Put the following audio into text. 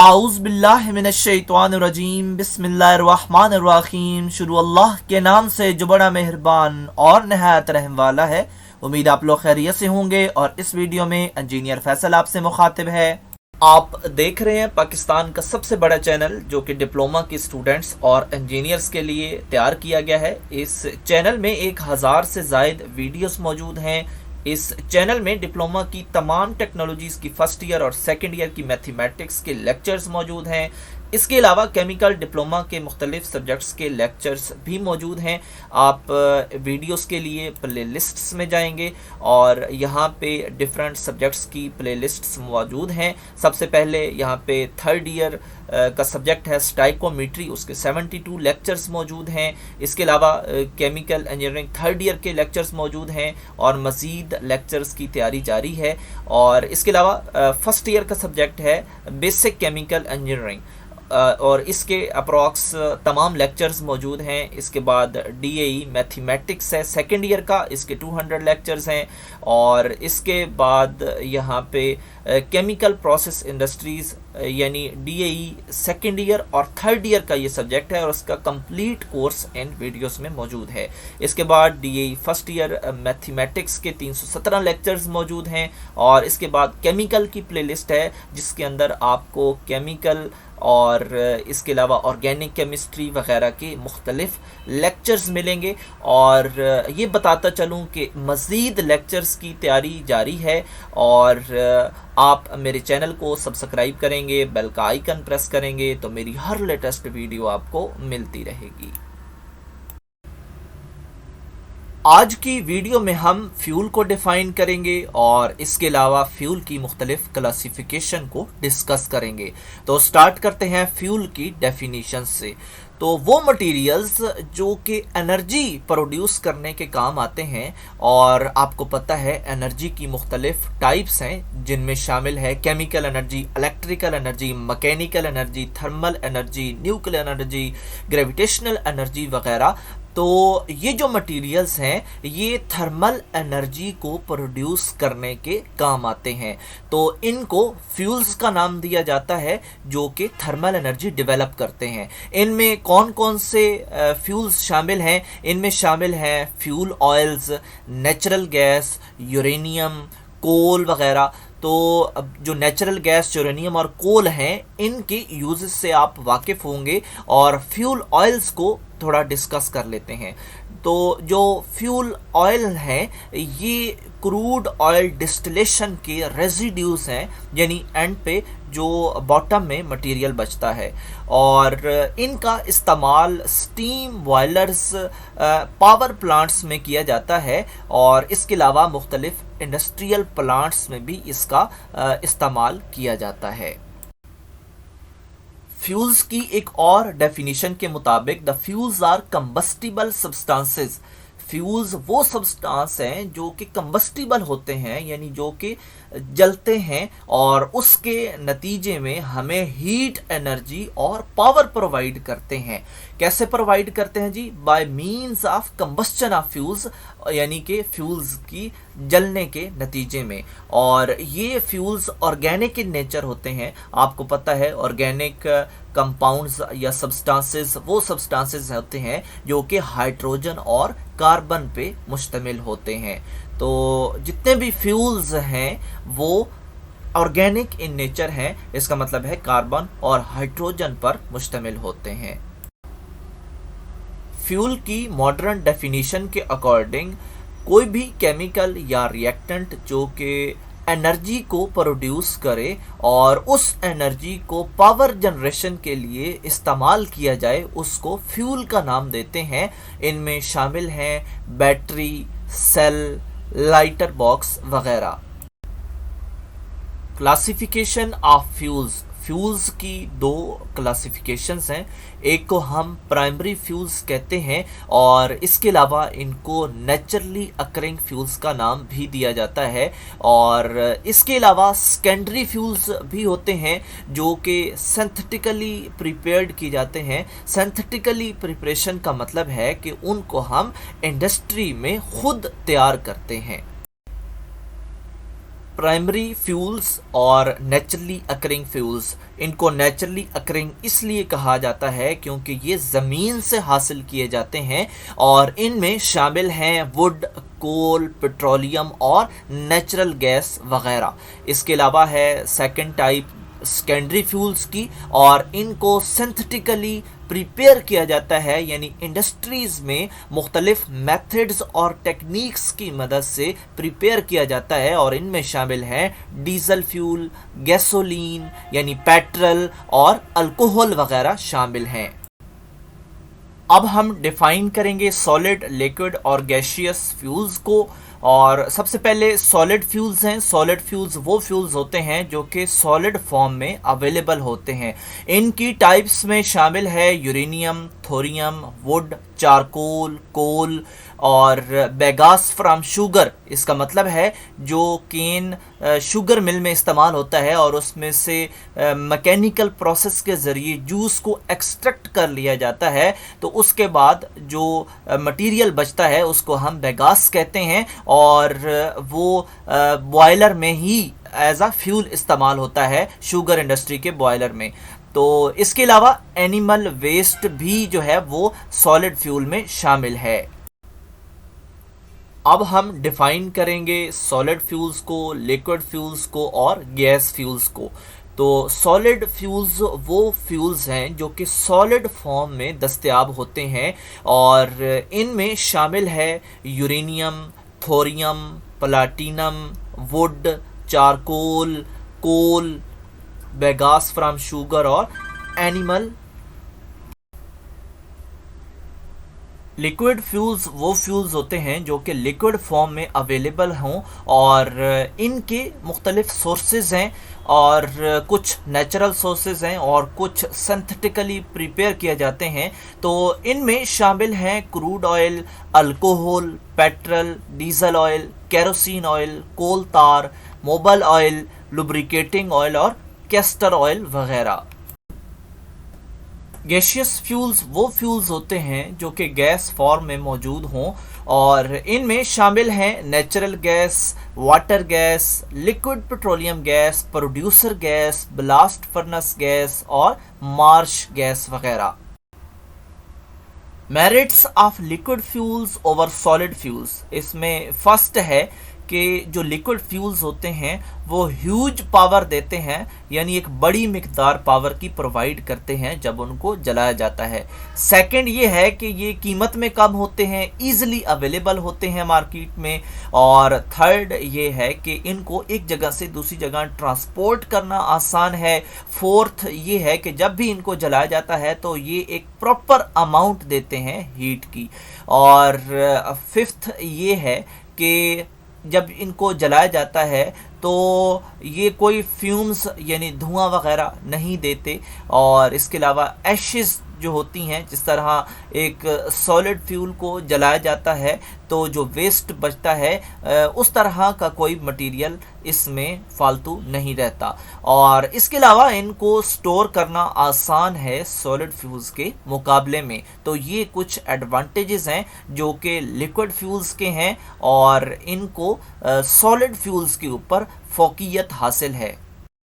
आऊज़ बिल्लाहि मिनश्शैतानिर्रजीम बिस्मिल्लाहिर्रहमानिर्रहीम। शुरू अल्लाह के नाम से जो बड़ा मेहरबान और नहायत रहम वाला है। उम्मीद आप लोग खैरियत से होंगे और इस वीडियो में इंजीनियर फैसल आपसे मुखातिब है। आप देख रहे हैं पाकिस्तान का सबसे बड़ा चैनल जो कि डिप्लोमा के स्टूडेंट्स और इंजीनियर्स के लिए तैयार किया गया है। इस चैनल में 1000 से ज़ायद वीडियोस मौजूद हैं। इस चैनल में डिप्लोमा की तमाम टेक्नोलॉजीज़ की फ़र्स्ट ईयर और सेकंड ईयर की मैथमेटिक्स के लेक्चर्स मौजूद हैं। इसके अलावा केमिकल डिप्लोमा के मुख्तलिफ सब्जेक्ट्स के लेक्चर्स भी मौजूद हैं। आप वीडियोस के लिए प्लेलिस्ट्स में जाएंगे और यहाँ पे डिफरेंट सब्जेक्ट्स की प्लेलिस्ट्स मौजूद हैं। सबसे पहले यहाँ पे थर्ड ईयर का सब्जेक्ट है स्टाइकोमेट्री, उसके 72 लेक्चर्स मौजूद हैं। इसके अलावा केमिकल इंजीनियरिंग थर्ड ईयर के लेक्चर्स मौजूद हैं और मज़ीद लेक्चर्स की तैयारी जारी है। और इसके अलावा फर्स्ट ईयर का सब्जेक्ट है बेसिक केमिकल इंजीनियरिंग और इसके अप्रॉक्स तमाम लेक्चर्स मौजूद हैं। इसके बाद डीएई मैथमेटिक्स है सेकेंड ईयर का, इसके 200 लेक्चर्स हैं। और इसके बाद यहाँ पे केमिकल प्रोसेस इंडस्ट्रीज़ यानी डीएई सेकेंड ईयर और थर्ड ईयर का ये सब्जेक्ट है और उसका कंप्लीट कोर्स इन वीडियोस में मौजूद है। इसके बाद डीएई फर्स्ट ईयर मैथमेटिक्स के 317 लेक्चर्स मौजूद हैं। और इसके बाद केमिकल की प्लेलिस्ट है जिसके अंदर आपको केमिकल और इसके अलावा ऑर्गेनिक केमिस्ट्री वगैरह के मुख्तलिफ लेक्चर्स मिलेंगे। और ये बताता चलूँ कि मज़ीद लेक्चर्स की तैयारी जारी है। और आप मेरे चैनल को सब्सक्राइब करेंगे, बेल का आइकन प्रेस करेंगे तो मेरी हर लेटेस्ट वीडियो आपको मिलती रहेगी। आज की वीडियो में हम फ्यूल को डिफ़ाइन करेंगे और इसके अलावा फ्यूल की मुख्तलिफ क्लासिफिकेशन को डिस्कस करेंगे। तो स्टार्ट करते हैं फ्यूल की डेफिनीशन से। तो वो मटेरियल्स जो कि एनर्जी प्रोड्यूस करने के काम आते हैं, और आपको पता है एनर्जी की मुख्तलिफ टाइप्स हैं जिनमें शामिल है chemical energy, electrical energy, mechanical energy, thermal energy, nuclear energy, gravitational energy वगैरह। तो ये जो मटेरियल्स हैं ये थर्मल एनर्जी को प्रोड्यूस करने के काम आते हैं। तो इनको फ्यूल्स का नाम दिया जाता है जो कि थर्मल एनर्जी डेवलप करते हैं। इनमें कौन कौन से फ्यूल्स शामिल हैं? इनमें शामिल हैं fuel oils, natural gas, uranium, coal वगैरह। तो अब जो नेचुरल गैस, यूरेनियम और कोल हैं इनके यूज से आप वाकिफ़ होंगे और फ्यूल ऑयल्स को थोड़ा डिस्कस कर लेते हैं। तो जो फ्यूल ऑयल हैं ये क्रूड ऑयल डिस्टिलेशन के रेजिड्यूज हैं, यानी एंड पे जो बॉटम में मटेरियल बचता है। और इनका इस्तेमाल स्टीम बॉयलर्स, पावर प्लांट्स में किया जाता है और इसके अलावा मुख्तलिफ इंडस्ट्रियल प्लांट्स में भी इसका इस्तेमाल किया जाता है। फ्यूल्स की एक और डेफिनेशन के मुताबिक the fuels are combustible substances. Fuels वो सब्सटेंस हैं जो कि कंबस्टिबल होते हैं, यानी जो कि जलते हैं और उसके नतीजे में हमें हीट एनर्जी और पावर प्रोवाइड करते हैं। कैसे प्रोवाइड करते हैं जी? By means of combustion of fuels, यानी कि फ्यूल्स की जलने के नतीजे में। और ये फ्यूल्स ऑर्गेनिक इन नेचर होते हैं। आपको पता है ऑर्गेनिक कंपाउंड्स या सब्सटेंसेस वो सब्सटेंसेस होते हैं जो कि हाइड्रोजन और कार्बन पे मुश्तमिल होते हैं। तो जितने भी फ्यूल्स हैं वो ऑर्गेनिक इन नेचर हैं, इसका मतलब है कार्बन और हाइड्रोजन पर मुश्तमिल होते हैं। फ्यूल की मॉडर्न डेफिनेशन के अकॉर्डिंग कोई भी केमिकल या रिएक्टेंट जो कि एनर्जी को प्रोड्यूस करे और उस एनर्जी को पावर जनरेशन के लिए इस्तेमाल किया जाए उसको फ्यूल का नाम देते हैं। इनमें शामिल हैं बैटरी, सेल, लाइटर बॉक्स वगैरह। Classification of fuels. फ्यूल्स की दो क्लासिफिकेशंस हैं। एक को हम प्राइमरी फ्यूल्स कहते हैं और इसके अलावा इनको नेचुरली अकरिंग फ्यूल्स का नाम भी दिया जाता है। और इसके अलावा सेकेंडरी फ्यूल्स भी होते हैं जो कि सिंथेटिकली प्रिपेयर्ड किए जाते हैं। सिंथेटिकली प्रिपरेशन का मतलब है कि उनको हम इंडस्ट्री में खुद तैयार करते हैं। प्राइमरी फ्यूल्स और नेचुरली अकरिंग फ्यूल्स, इनको नेचुरली अकरिंग इसलिए कहा जाता है क्योंकि ये ज़मीन से हासिल किए जाते हैं और इनमें शामिल हैं वुड, कोल, पेट्रोलियम और नेचुरल गैस वगैरह। इसके अलावा है सेकंड टाइप सेकेंडरी फ्यूल्स की, और इनको सिंथेटिकली प्रिपेयर किया जाता है, यानी इंडस्ट्रीज़ में मुख्तलिफ मेथड्स और टेक्निक्स की मदद से प्रिपेयर किया जाता है, और इनमें शामिल हैं डीजल फ्यूल, गैसोलीन यानी पेट्रोल और अल्कोहल वगैरह शामिल हैं। अब हम डिफाइन करेंगे सॉलिड, लिक्विड और गैसियस फ्यूल्स को। और सबसे पहले सॉलिड फ्यूल्स हैं। सॉलिड फ्यूल्स वो फ्यूल्स होते हैं जो कि सॉलिड फॉर्म में अवेलेबल होते हैं। इनकी टाइप्स में शामिल है यूरेनियम, थोरियम, वुड, चारकोल, कोल और बेगास फ्रॉम शुगर। इसका मतलब है जो केन शुगर मिल में इस्तेमाल होता है और उसमें से मैकेनिकल प्रोसेस के ज़रिए जूस को एक्सट्रैक्ट कर लिया जाता है, तो उसके बाद जो मटेरियल बचता है उसको हम बेगास कहते हैं, और वो बॉयलर में ही एज अ फ्यूल इस्तेमाल होता है शुगर इंडस्ट्री के बॉयलर में। तो इसके अलावा एनिमल वेस्ट भी जो है वो सॉलिड फ्यूल में शामिल है। अब हम डिफाइन करेंगे सॉलिड फ्यूल्स को, लिक्विड फ्यूल्स को और गैस फ्यूल्स को। तो सॉलिड फ्यूल्स वो फ्यूल्स हैं जो कि सॉलिड फॉर्म में दस्तयाब होते हैं, और इनमें शामिल है uranium, thorium, platinum, wood, charcoal, coal, bagasse from sugar और एनिमल। लिक्विड फ्यूल्स वो फ्यूल्स होते हैं जो कि लिक्विड फॉर्म में अवेलेबल हों, और इनके मुख्तलिफ सोर्सेज हैं, और कुछ नेचुरल सोर्सेज हैं और कुछ सिंथेटिकली प्रिपेयर किए जाते हैं। तो इनमें शामिल हैं crude oil, alcohol, petrol, diesel oil, kerosene oil, coal tar, mobile oil, lubricating oil और कैस्टर ऑयल वगैरह। गैसियस फ्यूल्स वो फ्यूल्स होते हैं जो कि गैस फॉर्म में मौजूद हों, और इनमें शामिल हैं natural gas, water gas, liquid petroleum gas, producer gas, blast furnace gas और मार्श गैस वगैरह। Merits of liquid fuels over solid fuels, इसमें फर्स्ट है कि जो लिक्विड फ्यूल्स होते हैं वो ह्यूज पावर देते हैं, यानी एक बड़ी मिकदार पावर की प्रोवाइड करते हैं जब उनको जलाया जाता है। सेकंड ये है कि ये कीमत में कम होते हैं, ईजिली अवेलेबल होते हैं मार्केट में। और थर्ड ये है कि इनको एक जगह से दूसरी जगह ट्रांसपोर्ट करना आसान है। फोर्थ ये है कि जब भी इनको जलाया जाता है तो ये एक प्रॉपर अमाउंट देते हैं हीट की। और फिफ्थ ये है कि जब इनको जलाया जाता है तो ये कोई फ्यूम्स यानी धुआं वगैरह नहीं देते। और इसके अलावा एशेस जो होती हैं, जिस तरह एक सॉलिड फ्यूल को जलाया जाता है तो जो वेस्ट बचता है उस तरह का कोई मटेरियल इसमें फालतू नहीं रहता। और इसके अलावा इनको स्टोर करना आसान है सॉलिड फ्यूल्स के मुकाबले में। तो ये कुछ एडवांटेजेस हैं जो कि लिक्विड फ्यूल्स के हैं, और इनको सॉलिड फ्यूल्स के ऊपर फौकियत हासिल है।